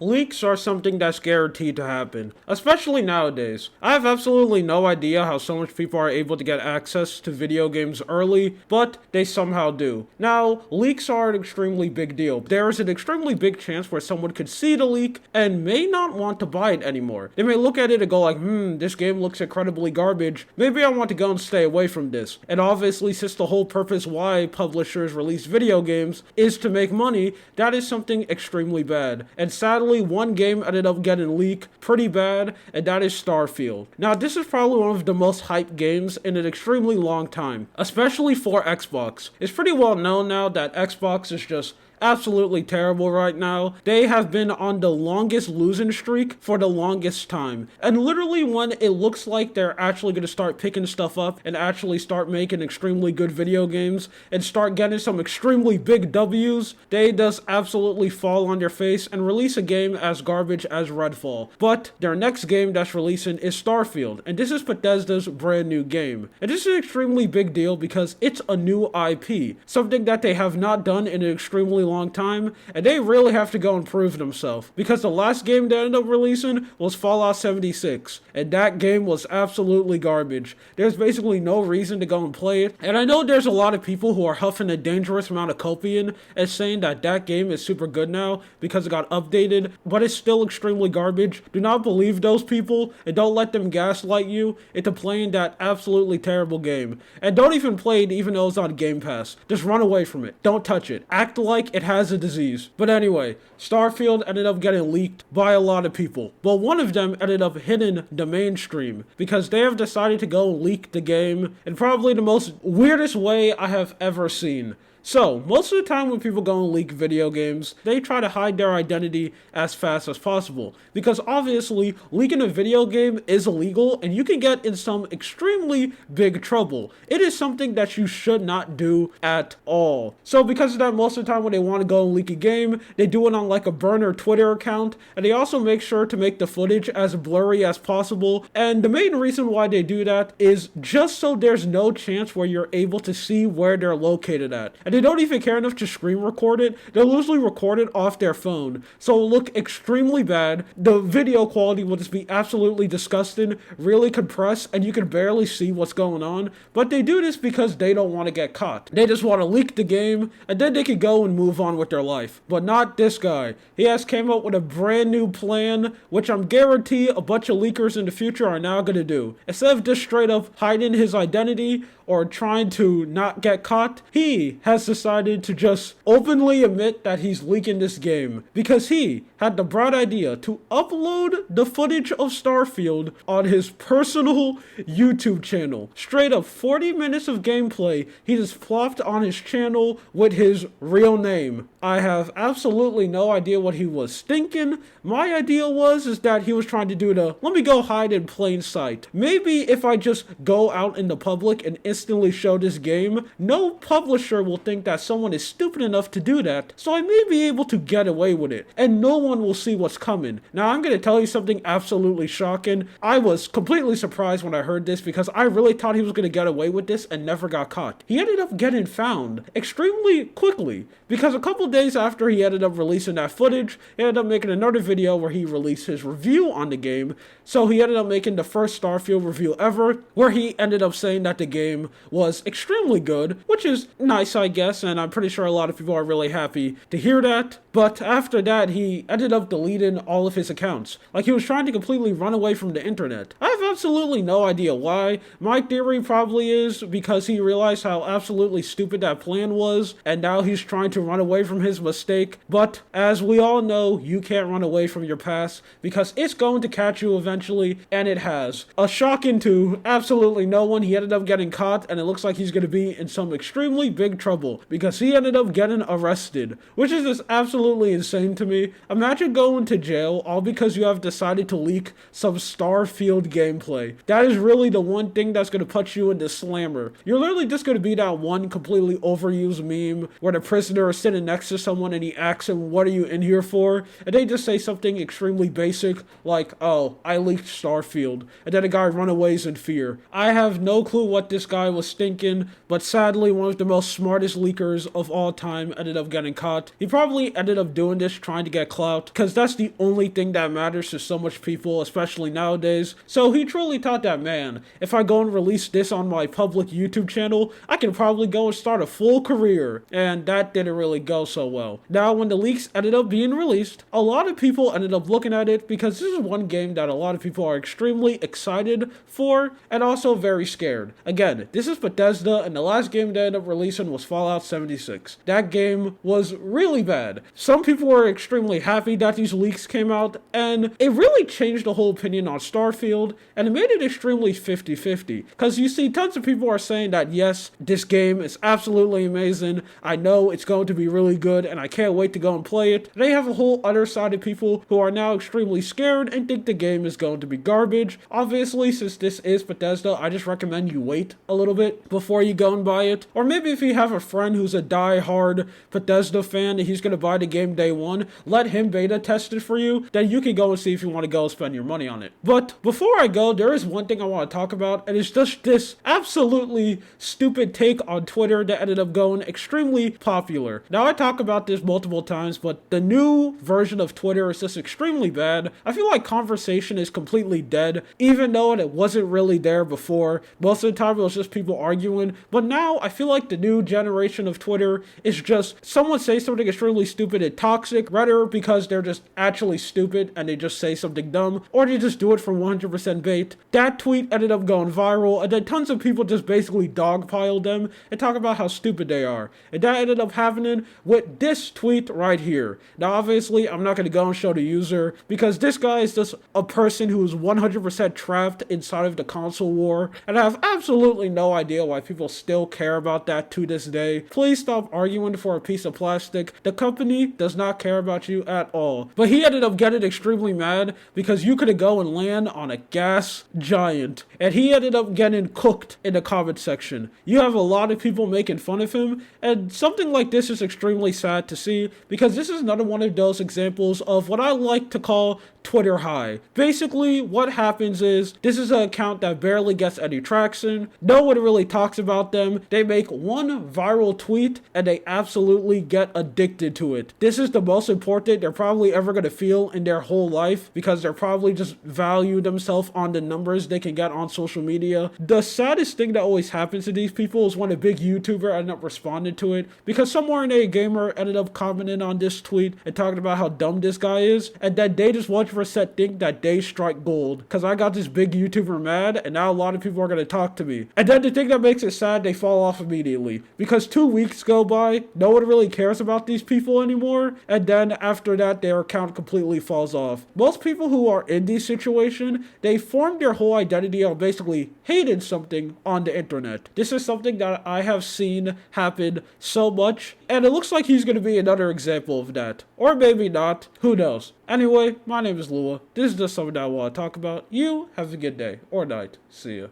Leaks are something that's guaranteed to happen, especially nowadays. I have absolutely no idea how so much people are able to get access to video games early, but they somehow do. Now, leaks are an extremely big deal. There is an extremely big chance where someone could see the leak and may not want to buy it anymore. They may look at it and go like, this game looks incredibly garbage. Maybe I want to go and stay away from this. And obviously, since the whole purpose why publishers release video games is to make money, that is something extremely bad. And sadly, one game ended up getting leaked pretty bad, and that is Starfield. Now, this is probably one of the most hyped games in an extremely long time, especially for Xbox. It's pretty well known now that Xbox is just absolutely terrible right now. They have been on the longest losing streak for the longest time. And literally when it looks like they're actually going to start picking stuff up and actually start making extremely good video games and start getting some extremely big W's, they just absolutely fall on their face and release a game as garbage as Redfall. But their next game that's releasing is Starfield, and this is Bethesda's brand new game. And this is an extremely big deal because it's a new IP, something that they have not done in an extremely long time, and they really have to go and prove themselves, because the last game they ended up releasing was Fallout 76, and that game was absolutely garbage. There's basically no reason to go and play it, and I know there's a lot of people who are huffing a dangerous amount of copium and saying that that game is super good now because it got updated, but it's still extremely garbage. Do not believe those people, and don't let them gaslight you into playing that absolutely terrible game. And don't even play it even though it's on Game Pass. Just run away from it. Don't touch it. Act like it has a disease. But anyway, Starfield ended up getting leaked by a lot of people. But one of them ended up hitting the mainstream because they have decided to go leak the game in probably the most weirdest way I have ever seen. So, most of the time when people go and leak video games, they try to hide their identity as fast as possible. Because obviously, leaking a video game is illegal and you can get in some extremely big trouble. It is something that you should not do at all. So because of that, most of the time when they want to go and leak a game, they do it on like a burner Twitter account, and they also make sure to make the footage as blurry as possible. And the main reason why they do that is just so there's no chance where you're able to see where they're located at. And they don't even care enough to screen record it. They'll usually record it off their phone, so it'll look extremely bad. The video quality will just be absolutely disgusting, really compressed, and you can barely see what's going on. But they do this because they don't want to get caught. They just want to leak the game, and then they can go and move on with their life. But not this guy. He has came up with a brand new plan, which I'm guarantee a bunch of leakers in the future are now going to do. Instead of just straight up hiding his identity or trying to not get caught, he has decided to just openly admit that he's leaking this game because he had the bright idea to upload the footage of Starfield on his personal YouTube channel. Straight up 40 minutes of gameplay he just plopped on his channel with his real name. I have absolutely no idea what he was thinking. My idea is that he was trying to do the let me go hide in plain sight. Maybe if I just go out in the public and instantly show this game, no publisher will think that someone is stupid enough to do that, so I may be able to get away with it, and no one will see what's coming. Now, I'm going to tell you something absolutely shocking. I was completely surprised when I heard this because I really thought he was going to get away with this and never got caught. He ended up getting found extremely quickly because a couple days after he ended up releasing that footage, he ended up making another video where he released his review on the game. So he ended up making the first Starfield review ever, where he ended up saying that the game was extremely good, which is nice, I guess, and I'm pretty sure a lot of people are really happy to hear that. But after that, he ended up deleting all of his accounts. Like, he was trying to completely run away from the internet. I have absolutely no idea why. My theory probably is because he realized how absolutely stupid that plan was, and now he's trying to run away from his mistake. But as we all know, you can't run away from your past because it's going to catch you eventually, and it has. A shocking to absolutely no one, he ended up getting caught, and it looks like he's going to be in some extremely big trouble because he ended up getting arrested, which is just absolutely insane to me. Imagine going to jail all because you have decided to leak some Starfield gameplay. That is really the one thing that's going to put you into slammer. You're literally just going to be that one completely overused meme where the prisoner is sitting next next to someone and he asks them, what are you in here for? And they just say something extremely basic like, oh, I leaked Starfield. And then a guy runaways in fear. I have no clue what this guy was thinking, but sadly one of the most smartest leakers of all time ended up getting caught. He probably ended up doing this trying to get clout, because that's the only thing that matters to so much people, especially nowadays. So he truly thought that, man, if I go and release this on my public YouTube channel, I can probably go and start a full career. And that didn't really go so well. Now, when the leaks ended up being released, a lot of people ended up looking at it because this is one game that a lot of people are extremely excited for and also very scared. Again, this is Bethesda, and the last game they ended up releasing was Fallout 76. That game was really bad. Some people were extremely happy that these leaks came out, and it really changed the whole opinion on Starfield, and it made it extremely 50-50. Because you see, tons of people are saying that yes, this game is absolutely amazing, I know it's going to be really good, and I can't wait to go and play it. They have a whole other side of people who are now extremely scared and think the game is going to be garbage. Obviously, since this is Bethesda, I just recommend you wait a little bit before you go and buy it. Or maybe if you have a friend who's a die-hard Bethesda fan and he's going to buy the game day one, let him beta test it for you, then you can go and see if you want to go spend your money on it. But before I go, there is one thing I want to talk about, and it's just this absolutely stupid take on Twitter that ended up going extremely popular. Now, I talk about this multiple times, but the new version of Twitter is just extremely bad. I feel like conversation is completely dead, even though it wasn't really there before. Most of the time it was just people arguing, but now I feel like the new generation of Twitter is just someone say something extremely stupid and toxic, rather because they're just actually stupid and they just say something dumb, or they just do it for 100% bait. That tweet ended up going viral, and then tons of people just basically dogpiled them and talk about how stupid they are. And that ended up happening with this tweet right here. Now, obviously, I'm not going to go and show the user, because this guy is just a person who is 100% trapped inside of the console war, and I have absolutely no idea why people still care about that to this day. Please stop arguing for a piece of plastic. The company does not care about you at all. But he ended up getting extremely mad because you could go and land on a gas giant, and he ended up getting cooked in the comment section. You have a lot of people making fun of him, and something like this is extremely sad to see, because this is another one of those examples of what I like to call Twitter high. Basically, what happens is, this is an account that barely gets any traction, no one really talks about them, they make one viral tweet, and they absolutely get addicted to it. This is the most important they're probably ever going to feel in their whole life, because they're probably just value themselves on the numbers they can get on social media. The saddest thing that always happens to these people is when a big YouTuber ended up responding to it, because somewhere in a gamer ended up commenting on this tweet and talking about how dumb this guy is, and then they just 100% think that they strike gold, because I got this big YouTuber mad, and now a lot of people are going to talk to me. And then the thing that makes it sad, they fall off immediately, because 2 weeks go by, no one really cares about these people anymore, and then after that, their account completely falls off. Most people who are in this situation, they form their whole identity on basically hating something on the internet. This is something that I have seen happen so much, and it looks like he's going to be another example of that. Or maybe not, who knows. Anyway, my name is Lua. This is just something that I want to talk about. You have a good day or night. See ya.